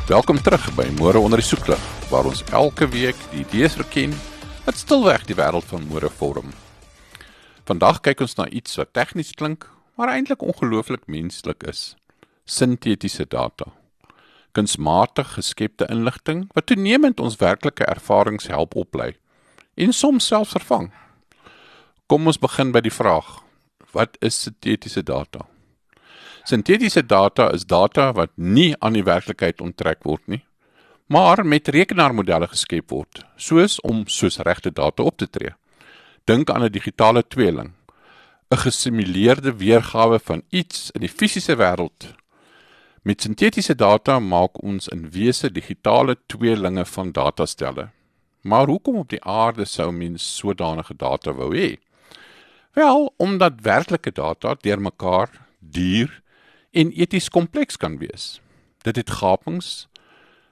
Welkom terug by Môre onder die soeklig, waar ons elke week die idees verken wat stilweg die wêreld van môre vorm. Vandag kyk ons na iets wat tegnies klink, maar eintlik ongelooflik menslik is. Sintetiese data. Kunsmatig geskepte inligting wat toenemend ons werklike ervarings help oplei en soms selfs vervang. Kom ons begin by die vraag: wat is sintetiese data? Sintetiese data is data wat nie aan die werklikheid onttrek word nie, maar met rekenaarmodelle geskep word, soos regte data op te tree. Dink aan 'n digitale tweeling, 'n gesimuleerde weergawe van iets in die fisiese wêreld. Met sintetiese data maak ons in wese digitale tweelinge van datastelle. Maar hoekom op die aarde sou mens sodanige data wou hê? Wel, omdat werklike data deur mekaar duur en eties kompleks kan wees. Dit het gapings,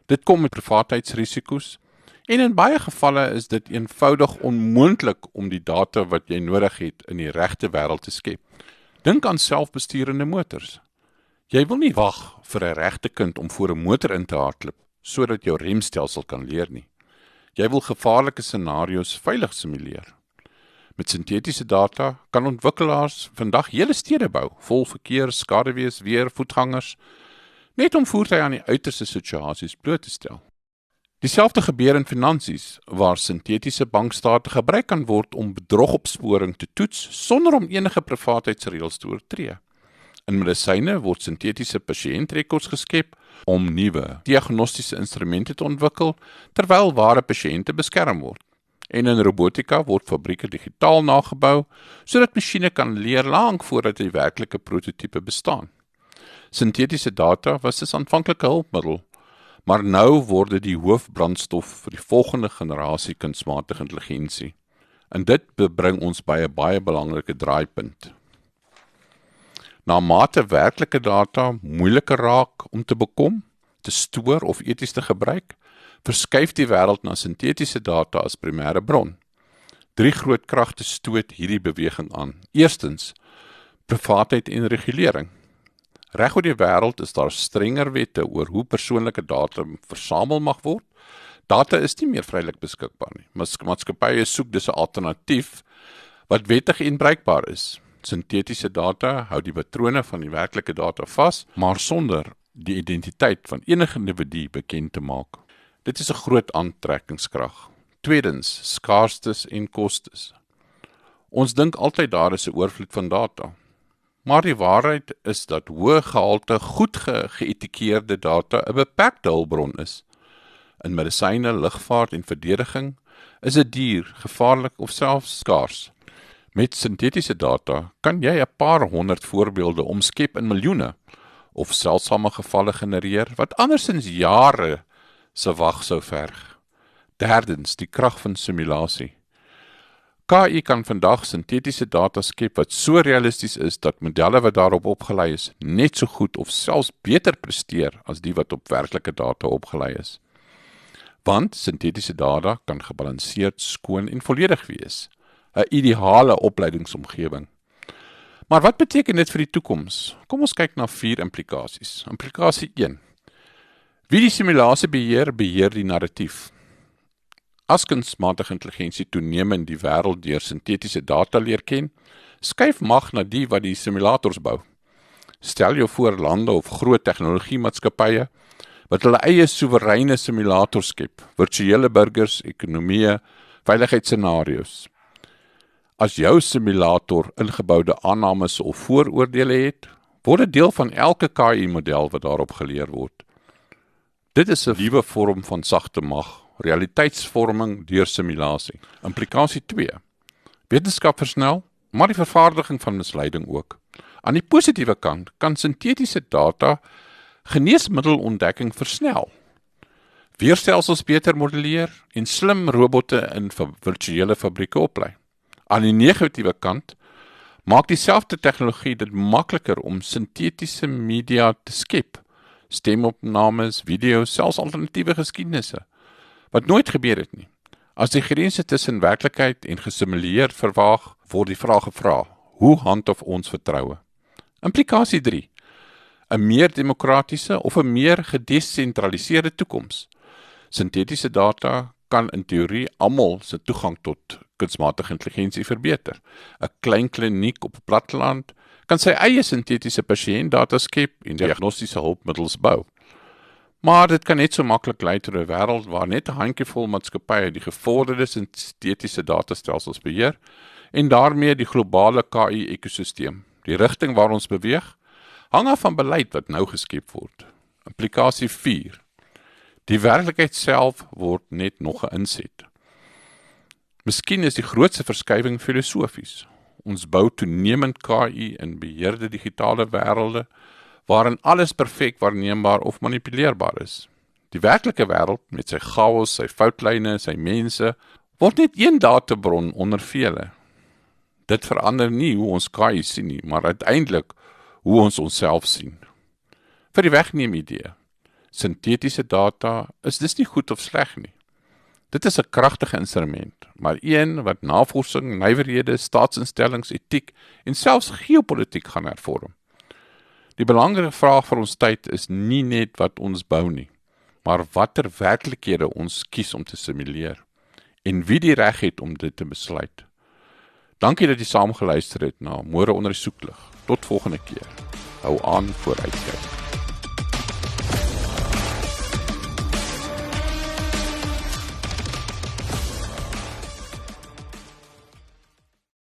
dit kom met privaatheidsrisiko's, en in baie gevalle is dit eenvoudig onmoontlik om die data wat jy nodig het in die regte wêreld te skep. Dink aan selfbesturende motors. Jy wil nie wag vir 'n regte kind om voor 'n motor in te hardloop, sodat jou remstelsel kan leer nie. Jy wil gevaarlike scenario's veilig simuleer. Met sintetiese data kan ontwikkelaars vandag hele stede bou, vol verkeer, skaduwees, weer, voetgangers, net om voertuie aan die uiterste situasies bloot te stel. Dieselfde gebeur in finansies, waar sintetiese bankstate gebruik kan word om bedrogopsporing te toets, sonder om enige privaatheidsreëls te oortree. In medisyne word sintetiese pasiëntrekords geskep om nuwe diagnostiese instrumente te ontwikkel, terwyl ware pasiënte beskerm word. En in robotika word fabrieke digitaal nagebou, sodat masjiene kan leer lank voordat die werklike prototipe bestaan. Sintetiese data was 'n aanvanklike hulpmiddel, maar nou word dit die hoofbrandstof vir die volgende generasie kunsmatige intelligensie. En dit bring ons by 'n baie belangrike draaipunt. Na mate werklike data moeiliker raak om te bekom, te stoor of eties te gebruik, verskuif die wêreld na sintetiese data as primêre bron. 3 groot kragte stoot hierdie beweging aan. Eerstens, privaatheid en regulering. Reg oor die wêreld is daar strenger wette oor hoe persoonlike data versamel mag word. Data is nie meer vrylik beskikbaar nie. Maatskappye soek dus 'n alternatief wat wettig en bruikbaar is. Sintetiese data hou die patrone van die werklike data vas, maar sonder die identiteit van enige individu bekend te maak. Dit is 'n groot aantrekkingskrag. Tweedens, skaarstes en kostes. Ons dink altyd daar is 'n oorvloed van data. Maar die waarheid is dat hoë gehalte, goed geëtikeerde data 'n beperkte hulpbron is. In medisyne, lugvaart en verdediging is dit duur, gevaarlik of selfs skaars. Met sintetiese data kan jy 'n paar honderd voorbeelde omskep in miljoene, of seldsame gevalle genereer wat andersins jare se wag sou verg. Derdens, die krag van simulasie. KI kan vandag sintetiese data skep wat so realisties is dat modelle wat daarop opgelei is net so goed of selfs beter presteer as die wat op werklike data opgelei is. Want sintetiese data kan gebalanseerd, skoon en volledig wees. 'n Ideale opleidingsomgewing. Maar wat beteken dit vir die toekoms? Kom ons kyk na 4 implikasies. Implikasie 1. Wie die simulasie beheer die narratief. As kunsmatige intelligensie toenemend die wêreld deur sintetiese data leer ken, skuif mag na die wat die simulators bou. Stel jou voor lande of groot tegnologiemaatskappye wat hulle eie soewereine simulators skep, virtuele burgers, ekonomieë, veiligheidsscenario's. As jou simulator ingeboude aannames of vooroordele het, word dit deel van elke KI-model wat daarop geleer word. Dit is 'n nuwe vorm van sagte mag, realiteitsvorming deur simulasie. Implikasie 2. Wetenskap versnel, maar die vervaardiging van misleiding ook. Aan die positiewe kant kan sintetiese data geneesmiddelontdekking versnel, weerstelsels beter modelleer en slim robotte in virtuele fabrieke oplei. Aan die negatiewe kant maak dieselfde tegnologie dit makliker om sintetiese media te skep, stemopnames, video's, selfs alternatiewe geskiedenisse, wat nooit gebeur het nie. As die grense tussen werklikheid en gesimuleer vervaag, word die vraag gevra: hoe handhaaf ons vertroue? Implikasie 3. 'n meer demokratiese of 'n meer gedesentraliseerde toekoms. Sintetiese data kan in teorie almal se toegang tot kunsmatige intelligensie verbeter. 'n Klein kliniek op 'n platteland kan sy eie sintetiese pasiëntdata skep en diagnostiese hulpmiddels bou. Maar dit kan net so maklik lei tot 'n wêreld waar net 'n handjievol maatskappye die gevorderde sintetiese datastelsels beheer en daarmee die globale KI-ekosisteem. Die rigting waar ons beweeg, hang af van beleid wat nou geskep word. Implikasie 4. Die werklikheid self word net nog 'n inset. Miskien is die grootste verskywing filosofies. Ons bou toenemend KI in beheerde digitale wêrelde, waarin alles perfek waarneembaar of manipuleerbaar is. Die werklike wêreld, met sy chaos, sy foutlyne, sy mense, word net een databron onder vele. Dit verander nie hoe ons KI sien nie, maar uiteindelik hoe ons onsself sien. Vir die wegneem idee. Sintetiese data is dis nie goed of sleg nie. Dit is 'n kragtige instrument, maar een wat navorsing, nywerhede, staatsinstellings, etiek en selfs geopolitiek gaan hervorm. Die belangrike vraag vir ons tyd is nie net wat ons bou nie, maar watter werklikhede ons kies om te simuleer en wie die reg het om dit te besluit. Dankie dat jy saam geluister het na Môre onder die soeklig. Tot volgende keer. Hou aan vooruitkyk.